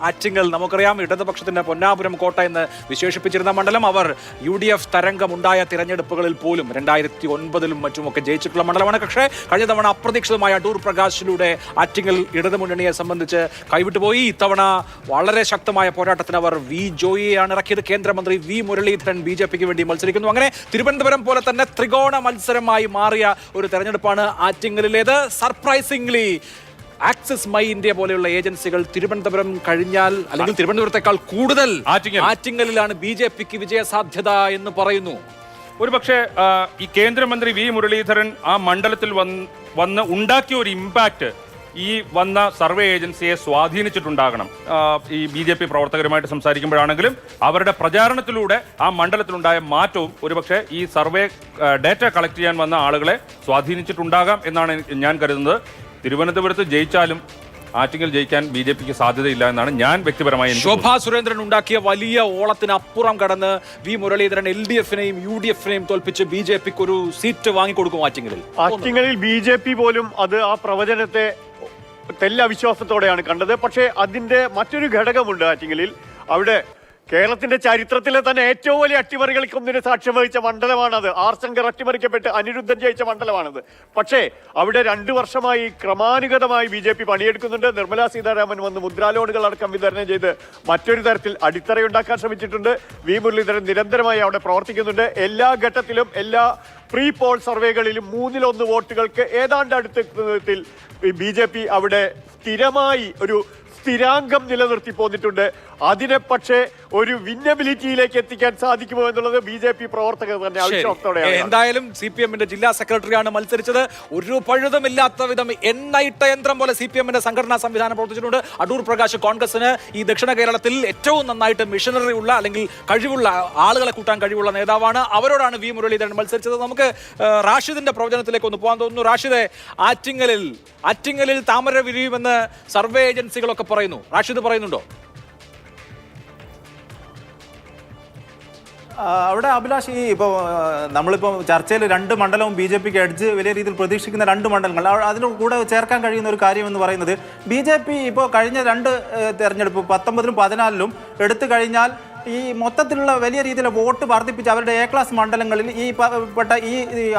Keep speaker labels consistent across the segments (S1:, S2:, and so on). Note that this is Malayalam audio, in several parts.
S1: ആറ്റിങ്ങൽ നമുക്കറിയാം ഇടതുപക്ഷത്തിന്റെ പൊന്നാപുരം കോട്ട എന്ന് വിശേഷിപ്പിച്ചിരുന്ന മണ്ഡലം. അവർ UDF തരംഗമുണ്ടായ തിരഞ്ഞെടുപ്പുകളിൽ പോലും 2009 മറ്റുമൊക്കെ ജയിച്ചിട്ടുള്ള മണ്ഡലമാണ്. പക്ഷേ കഴിഞ്ഞ തവണ അപ്രതീക്ഷിതമായ അടൂർ പ്രകാശിലൂടെ ആറ്റിങ്ങൽ ഇടതുമുന്നണിയെ സംബന്ധിച്ച് കൈവിട്ടുപോയി. ഇത്തവണ വളരെ ശക്തമായ പോരാട്ടത്തിന് അവർ വി ജോയിയെയാണ് ഇറക്കിയത്. കേന്ദ്രമന്ത്രി വി മുരളീധരൻ BJPക്ക് വേണ്ടി മത്സരിക്കുന്നു. അങ്ങനെ തിരുവനന്തപുരം പോലെ തന്നെ ത്രികോണ മത്സരമായി മാറിയ ഒരു തെരഞ്ഞെടുപ്പാണ് ആറ്റിങ്ങലിലേത്. സർപ്രൈസിംഗ്ലി ആക്സിസ് മൈ ഇന്ത്യ പോലെയുള്ള ഏജൻസികൾ തിരുവനന്തപുരം കഴിഞ്ഞാൽ അല്ലെങ്കിൽ തിരുവനന്തപുരത്തെക്കാൾ കൂടുതൽ ആറ്റിങ്ങലിലാണ് BJPക്ക് വിജയസാധ്യത എന്ന് പറയുന്നു.
S2: ഒരുപക്ഷെ ഈ കേന്ദ്രമന്ത്രി വി മുരളീധരൻ ആ മണ്ഡലത്തിൽ വന്ന് ഉണ്ടാക്കിയ ഒരു ഇമ്പാക്റ്റ് ഈ വന്ന സർവേ ഏജൻസിയെ സ്വാധീനിച്ചിട്ടുണ്ടാകണം. ഈ BJP പ്രവർത്തകരുമായിട്ട് സംസാരിക്കുമ്പോഴാണെങ്കിലും അവരുടെ പ്രചാരണത്തിലൂടെ ആ മണ്ഡലത്തിലുണ്ടായ മാറ്റവും ഒരുപക്ഷെ ഈ സർവേ ഡേറ്റ കളക്ട് ചെയ്യാൻ വന്ന ആളുകളെ സ്വാധീനിച്ചിട്ടുണ്ടാകാം എന്നാണ് ഞാൻ കരുതുന്നത്. തിരുവനന്തപുരത്ത് ജയിച്ചാലും ആറ്റിങ്ങൽ ജയിക്കാൻ BJPക്ക് സാധ്യതയില്ല എന്നാണ് ഞാൻ വ്യക്തിപരമായി.
S1: ശോഭാ സുരേന്ദ്രൻ ഉണ്ടാക്കിയ വലിയ ഓളത്തിനപ്പുറം കടന്ന് വി മുരളീധരൻ LDFനെയും UDFനെയും തോൽപ്പിച്ച് BJPക്ക് ഒരു സീറ്റ് വാങ്ങിക്കൊടുക്കും ആറ്റിങ്ങലിൽ.
S3: BJP പോലും അത് ആ പ്രവചനത്തെ തെല്ലവിശ്വാസത്തോടെയാണ് കണ്ടത്. പക്ഷേ അതിന്റെ മറ്റൊരു ഘടകമുണ്ട് ആറ്റിങ്ങലിൽ. അവിടെ കേരളത്തിന്റെ ചരിത്രത്തിലെ തന്നെ ഏറ്റവും വലിയ അട്ടിമറികൾക്കൊന്നിന് സാക്ഷ്യം വഹിച്ച മണ്ഡലമാണത്. ആർ ശങ്കർ അട്ടിമറിക്കപ്പെട്ട് അനിരുദ്ധൻ ജയിച്ച മണ്ഡലമാണത്. പക്ഷേ അവിടെ 2 വർഷമായി ക്രമാനുഗതമായി BJP പണിയെടുക്കുന്നുണ്ട്. നിർമ്മലാ സീതാരാമൻ വന്ന് മുദ്രാലോണുകൾ അടക്കം വിതരണം ചെയ്ത് മറ്റൊരു തരത്തിൽ അടിത്തറയുണ്ടാക്കാൻ ശ്രമിച്ചിട്ടുണ്ട്. വി മുരളീധരൻ നിരന്തരമായി അവിടെ പ്രവർത്തിക്കുന്നുണ്ട്. എല്ലാ ഘട്ടത്തിലും എല്ലാ പ്രീ പോൾ സർവേകളിലും 1/3 വോട്ടുകൾക്ക് ഏതാണ്ട് അടുത്ത BJP അവിടെ സ്ഥിരമായി ഒരു സ്ഥിരാംഗം നിലനിർത്തി പോന്നിട്ടുണ്ട്. അതിനെ പക്ഷേ ഒരു വിന്നബിലിറ്റിയിലേക്ക് എത്തിക്കാൻ സാധിക്കുമോ എന്നുള്ളത് BJP പ്രവർത്തകർ തന്നെ ആവശ്യത്തോടെയാണ്.
S1: എന്തായാലും CPMന്റെ ജില്ലാ സെക്രട്ടറിയാണ് മത്സരിച്ചത്. ഒരു പഴുതുമില്ലാത്ത വിധം എണ്ണയിട്ട യന്ത്രം പോലെ CPMന്റെ സംഘടനാ സംവിധാനം പ്രവർത്തിച്ചിട്ടുണ്ട്. അടൂർ പ്രകാശ് കോൺഗ്രസിന് ഈ ദക്ഷിണ കേരളത്തിൽ ഏറ്റവും നന്നായിട്ട് മിഷനറി ഉള്ള അല്ലെങ്കിൽ കഴിവുള്ള ആളുകളെ കൂട്ടാൻ കഴിവുള്ള നേതാവാണ്. അവരോടാണ് വി മുരളീധരൻ മത്സരിച്ചത്. നമുക്ക് റാഷിദിന്റെ പ്രവചനത്തിലേക്ക് ഒന്ന് പോകാൻ തോന്നുന്നു. റാഷിദെ, ആറ്റിങ്ങലിൽ താമര വിരിയുമെന്ന് സർവേ ഏജൻസികളൊക്കെ പറയുന്നു. റാഷിദ് പറയുന്നുണ്ടോ?
S4: അവിടെ അഭിലാഷ്, ഇപ്പോൾ നമ്മളിപ്പോൾ ചർച്ചയിൽ 2 മണ്ഡലവും BJPക്ക് എഡ്ജ് വലിയ രീതിയിൽ പ്രതീക്ഷിക്കുന്ന 2 മണ്ഡലങ്ങൾ, അതിന് കൂടെ ചേർക്കാൻ കഴിയുന്ന ഒരു കാര്യം എന്ന് പറയുന്നത് BJP ഇപ്പോൾ കഴിഞ്ഞ 2 തെരഞ്ഞെടുപ്പ് 19-ലും 14-ലും എടുത്തു കഴിഞ്ഞാൽ ഈ മൊത്തത്തിലുള്ള വലിയ രീതിയിലുള്ള വോട്ട് വർദ്ധിപ്പിച്ച് അവരുടെ A ക്ലാസ് മണ്ഡലങ്ങളിൽ ഈ പെട്ട ഈ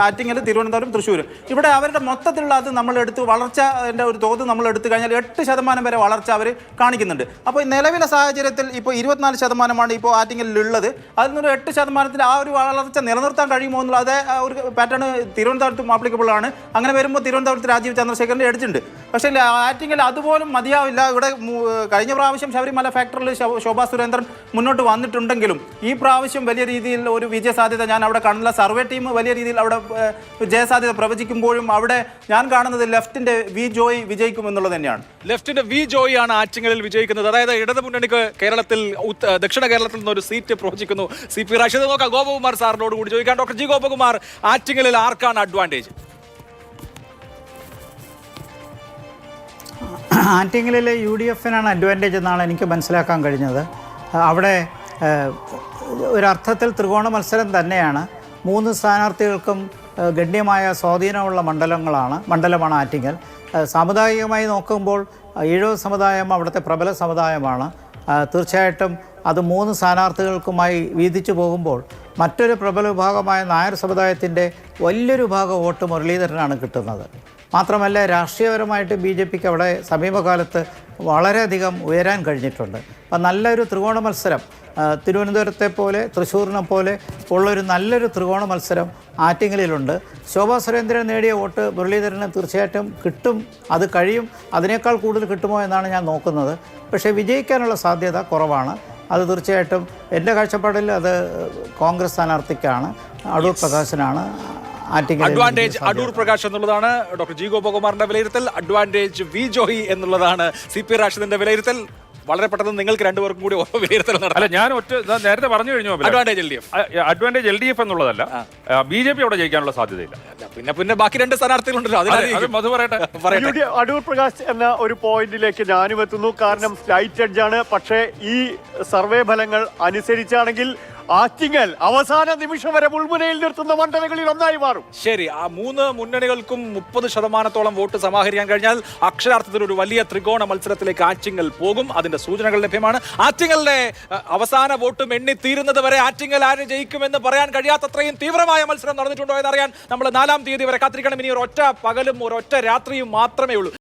S4: ആറ്റിങ്ങൽ, തിരുവനന്തപുരം, തൃശ്ശൂർ, ഇവിടെ അവരുടെ മൊത്തത്തിലുള്ള അത് നമ്മളെടുത്ത് വളർച്ചൻ്റെ ഒരു തോത് നമ്മൾ എടുത്തു കഴിഞ്ഞാൽ 8% വരെ വളർച്ച അവർ കാണിക്കുന്നുണ്ട്. അപ്പോൾ നിലവിലെ സാഹചര്യത്തിൽ ഇപ്പോൾ 24% ഇപ്പോൾ ആറ്റിങ്ങലിലുള്ളത്. അതിൽ നിന്നൊരു 8% ആ ഒരു വളർച്ച നിലനിർത്താൻ കഴിയുമോ എന്നുള്ള അതേ ഒരു പാറ്റേൺ തിരുവനന്തപുരത്തും ആപ്ലിക്കബിൾ ആണ്. അങ്ങനെ വരുമ്പോൾ തിരുവനന്തപുരത്ത് രാജീവ് ചന്ദ്രശേഖരൻ്റെ എഡ്ജുണ്ട്. പക്ഷേ ആറ്റിങ്ങൽ അതുപോലും മതിയാവില്ല. ഇവിടെ കഴിഞ്ഞ പ്രാവശ്യം ശബരിമല ഫാക്ടറിൽ ശോഭാ സുരേന്ദ്രൻ മുന്നോട്ട് വന്നിട്ടുണ്ടെങ്കിലും ഈ പ്രാവശ്യം വലിയ രീതിയിൽ ഒരു വിജയസാധ്യത ഞാൻ അവിടെ കാണുന്നില്ല. സർവേ ടീം വലിയ രീതിയിൽ അവിടെ വിജയസാധ്യത പ്രവചിക്കുമ്പോഴും അവിടെ ഞാൻ കാണുന്നത് ലെഫ്റ്റിന്റെ വി ജോയ് വിജയിക്കുമെന്നുള്ളത് തന്നെയാണ്.
S1: ലെഫ്റ്റിന്റെ വി ജോയ് ആണ് ആറ്റിങ്ങലിൽ വിജയിക്കുന്നത്. അതായത് ഇടതു മുന്നണിക്ക് കേരളത്തിൽ ദക്ഷിണ കേരളത്തിൽ നിന്ന് ഒരു സീറ്റ് പ്രവചിക്കുന്നു. CP റാഷിദ്. നോക്കാം ഗോപകുമാർ സാറിനോട് കൂടി ചോദിക്കാം. ഡോക്ടർ ജി ഗോപകുമാർ, ആറ്റിങ്ങലിൽ ആർക്കാണ് അഡ്വാൻറ്റേജ്?
S5: ആറ്റിങ്ങലിൽ UDFനാണ് അഡ്വാൻറ്റേജ് എന്നാണ് എനിക്ക് മനസ്സിലാക്കാൻ കഴിഞ്ഞത്. അവിടെ ഒരർത്ഥത്തിൽ ത്രികോണ മത്സരം തന്നെയാണ്. 3 സ്ഥാനാർത്ഥികൾക്കും ഗണ്യമായ സ്വാധീനമുള്ള മണ്ഡലമാണ് ആറ്റിങ്ങൽ. സാമുദായികമായി നോക്കുമ്പോൾ ഈഴവ സമുദായം അവിടുത്തെ പ്രബല സമുദായമാണ്. തീർച്ചയായിട്ടും അത് 3 സ്ഥാനാർത്ഥികൾക്കുമായി വീതിച്ചു പോകുമ്പോൾ മറ്റൊരു പ്രബല വിഭാഗമായ നായർ സമുദായത്തിൻ്റെ വലിയൊരു ഭാഗം വോട്ട് മുരളീധരനാണ് കിട്ടുന്നത്. മാത്രമല്ല രാഷ്ട്രീയപരമായിട്ട് BJPക്ക് അവിടെ സമീപകാലത്ത് വളരെയധികം ഉയരാൻ കഴിഞ്ഞിട്ടുണ്ട്. അപ്പം നല്ലൊരു ത്രികോണ മത്സരം തിരുവനന്തപുരത്തെ പോലെ തൃശ്ശൂരിനെ പോലെ ഉള്ളൊരു നല്ലൊരു ത്രികോണ മത്സരം ആറ്റിങ്ങലിലുണ്ട്. ശോഭാ സുരേന്ദ്രൻ നേടിയ വോട്ട് മുരളീധരന് തീർച്ചയായിട്ടും കിട്ടും. അത് കഴിയും. അതിനേക്കാൾ കൂടുതൽ കിട്ടുമോ എന്നാണ് ഞാൻ നോക്കുന്നത്. പക്ഷേ വിജയിക്കാനുള്ള സാധ്യത കുറവാണ്. അത് തീർച്ചയായിട്ടും എൻ്റെ കാഴ്ചപ്പാടിൽ അത് കോൺഗ്രസ് സ്ഥാനാർത്ഥിക്കാണ്, അടൂർ പ്രകാശനാണ്.
S1: അഡ്വാൻറ്റേജ് അടൂർ പ്രകാശ് എന്നുള്ളതാണ് ഡോക്ടർ ജി ഗോപകുമാറിന്റെ വിലയിരുത്തൽ. അഡ്വാൻറ്റേജ് വി ജോയി എന്നുള്ളതാണ് CP റാഷിദിന്റെ വിലയിരുത്തൽ. വളരെ പെട്ടെന്ന് നിങ്ങൾക്ക് 2 പേർക്കും കൂടി ഓരോ വിലയിരുത്തൽ നടത്തില്ല.
S2: ഞാൻ നേരത്തെ പറഞ്ഞു കഴിഞ്ഞു. അഡ്വാൻറ്റേജ് LDF എന്നുള്ളതല്ല, BJP അവിടെ ജയിക്കാനുള്ള സാധ്യതയില്ല.
S1: പിന്നെ ബാക്കി 2 സ്ഥാനാർത്ഥികളുണ്ടല്ലോ.
S3: അടൂർ പ്രകാശ് എന്ന ഒരു പോയിന്റിലേക്ക് ഞാനും എത്തുന്നു. കാരണം സ്ലൈറ്റ് എഡ്ജാണ്. പക്ഷേ ഈ സർവേ ഫലങ്ങൾ അനുസരിച്ചാണെങ്കിൽ ആറ്റിങ്ങൽ അവസാന നിമിഷം വരെ മുൾമുനയിൽ നിർത്തുന്ന മണ്ഡലങ്ങളിൽ ഒന്നായി മാറും.
S1: ശരി, ആ മൂന്ന് മുന്നണികൾക്കും 30% വോട്ട് സമാഹരിക്കാൻ കഴിഞ്ഞാൽ അക്ഷരാർത്ഥത്തിൽ ഒരു വലിയ ത്രികോണ മത്സരത്തിലേക്ക് ആറ്റിങ്ങൽ പോകും. അതിന്റെ സൂചനകൾ ലഭ്യമാണ്. ആറ്റിങ്ങലിന്റെ അവസാന വോട്ടും എണ്ണി തീരുന്നത് വരെ ആറ്റിങ്ങൽ ആര് ജയിക്കുമെന്ന് പറയാൻ കഴിയാത്തത്രയും തീവ്രമായ മത്സരം നടന്നിട്ടുണ്ടോ എന്നറിയാൻ നമ്മൾ 4-ാം തീയതി വരെ കാത്തിരിക്കണം. ഇനി ഒരൊറ്റ പകലും ഒരൊറ്റ രാത്രിയും മാത്രമേ ഉള്ളൂ.